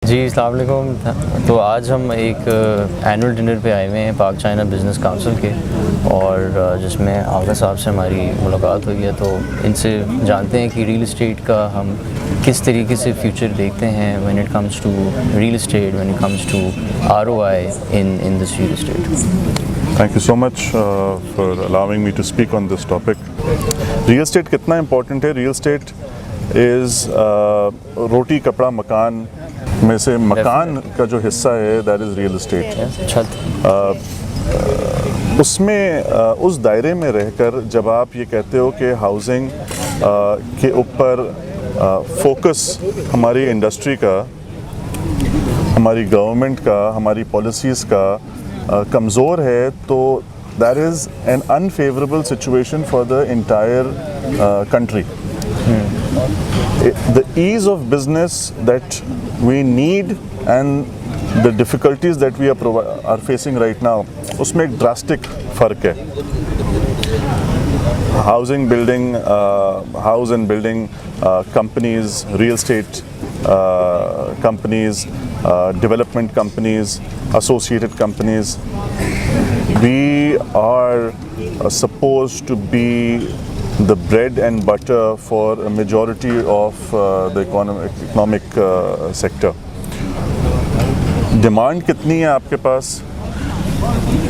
جی السلام علیکم. تو آج ہم ایک اینول ڈنر پہ آئے ہوئے ہیں پاک چائنا بزنس کونسل کے, اور جس میں آغا صاحب سے ہماری ملاقات ہوئی ہے. تو ان سے جانتے ہیں کہ ریل اسٹیٹ کا ہم کس طریقے سے فیوچر دیکھتے ہیں when it comes to real estate, when it comes to ROI in this real estate. Thank you so much for allowing me to speak on this topic. Real estate کتنا important ہے. Real estate is روٹی کپڑا مکان میں سے مکان کا جو حصہ ہے that is real estate. چھت اس میں اس دائرے میں رہ کر جب آپ یہ کہتے ہو کہ ہاؤسنگ کے اوپر فوکس ہماری انڈسٹری کا, ہماری گورنمنٹ کا, ہماری پالیسیز کا کمزور ہے, تو that is an unfavorable situation for the entire country. The ease of business that we need and the difficulties that we are facing right now, اس میں ایک drastic فرق ہے. house and building companies, real estate companies, development companies, associated companies, we are supposed to be the bread and butter for a majority of the economic sector. Demand کتنی ہے آپ کے پاس؟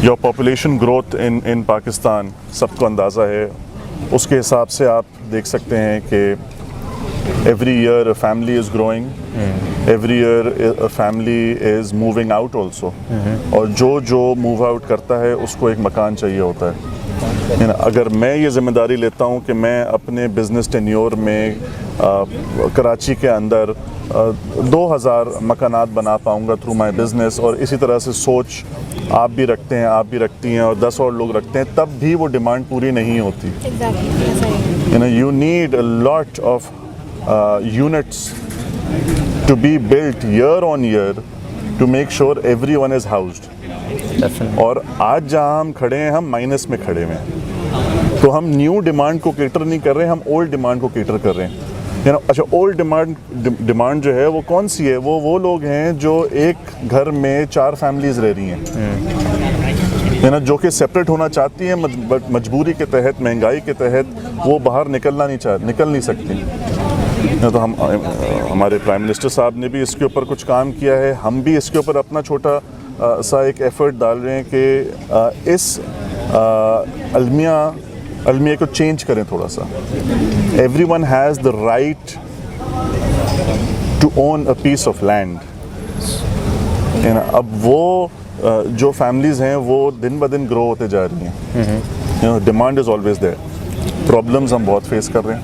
Your population growth in Pakistan سب کو اندازہ ہے. اس کے حساب سے آپ دیکھ سکتے ہیں کہ every year a family is growing, every year a family is moving out also. اور جو move out کرتا ہے اس کو ایک مکان چاہیے ہوتا ہے. اگر میں یہ ذمہ داری لیتا ہوں کہ میں اپنے بزنس ٹینیور میں کراچی کے اندر 2000 مکانات بنا پاؤں گا تھرو مائی بزنس, اور اسی طرح سے سوچ آپ بھی رکھتے ہیں, آپ بھی رکھتی ہیں, اور 10 اور لوگ رکھتے ہیں, تب بھی وہ ڈیمانڈ پوری نہیں ہوتی. You need a lot of units to be built year on year to make sure everyone is housed. اور آج جہاں ہم کھڑے ہیں ہم مائنس میں کھڑے ہوئے ہیں, تو ہم نیو ڈیمانڈ کو کیٹر نہیں کر رہے, ہم اولڈ ڈیمانڈ کو کیٹر کر رہے ہیں. اچھا, اولڈ ڈیمانڈ جو ہے وہ کون سی ہے؟ وہ لوگ ہیں جو ایک گھر میں 4 فیملیز رہ رہی ہیں, جو کہ سیپریٹ ہونا چاہتی ہیں, بٹ مجبوری کے تحت, مہنگائی کے تحت وہ باہر نکل نہیں سکتی. تو ہمارے پرائم منسٹر صاحب نے بھی اس کے اوپر کچھ کام کیا ہے, ہم بھی اس کے اوپر اپنا چھوٹا سا ایک ایفرٹ ڈال رہے ہیں کہ اس المیہ کو چینج کریں تھوڑا سا. Everyone has the right to own a piece of land. اب وہ جو فیملیز ہیں وہ دن بدن گرو ہوتے جا رہی ہیں. Demand is always there. Problems ہم بہت فیس کر رہے ہیں,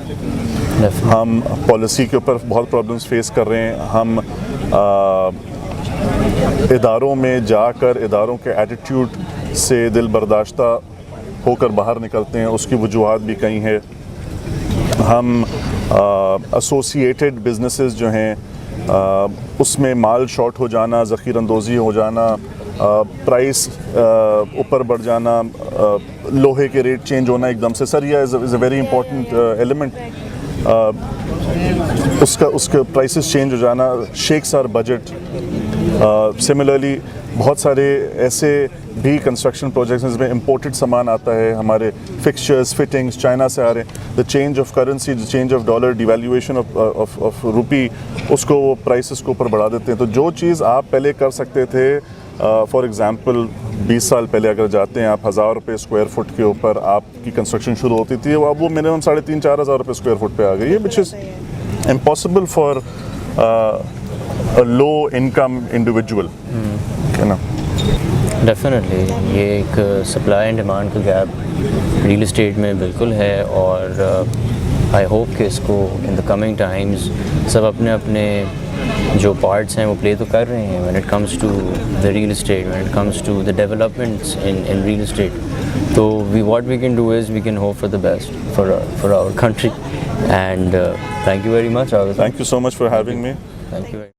ہم پالیسی کے اوپر بہت پرابلمز فیس کر رہے ہیں, ہم اداروں میں جا کر اداروں کے ایٹیٹیوڈ سے دل برداشتہ ہو کر باہر نکلتے ہیں, اس کی وجوہات بھی کئی ہیں. ہم ایسوسیٹڈ بزنسز جو ہیں اس میں مال شارٹ ہو جانا, ذخیرہ اندوزی ہو جانا, پرائس اوپر بڑھ جانا, لوہے کے ریٹ چینج ہونا ایک دم سے. سریا از اے ویری امپورٹنٹ ایلیمنٹ. اس کا پرائسز چینج ہو جانا, شیکس آر بجٹ. سملرلی بہت سارے ایسے بھی کنسٹرکشن پروجیکٹس میں امپورٹڈ سامان آتا ہے, ہمارے فکسچرز فٹنگز چائنا سے آ رہے ہیں. The change of currency, the change of dollar, devaluation of rupee, اس کو وہ پرائسز کو اوپر بڑھا دیتے ہیں. تو جو چیز آپ پہلے کر سکتے تھے, فار ایگزامپل 20 سال پہلے اگر جاتے ہیں آپ, 1000 روپے اسکوائر فٹ کے اوپر آپ کی کنسٹرکشن شروع ہوتی تھی, اب وہ منیمم 3,500-4,000 روپے اسکوائر فٹ پہ آ گئی ہے, which is impossible for low income individual. Definitely یہ ایک سپلائی اینڈ ڈیمانڈ کا گیپ ریل اسٹیٹ میں بالکل ہے, اور آئی ہوپ کہ اس کو ان دا کمنگ ٹائمز سب اپنے اپنے جو پارٹس ہیں وہ پلے تو کر رہے ہیں when it comes to the real estate, when it comes to the developments in real estate. So what we can do is we can hope for the best for our country, and thank you very much. Thank you so much for having me. Thank you.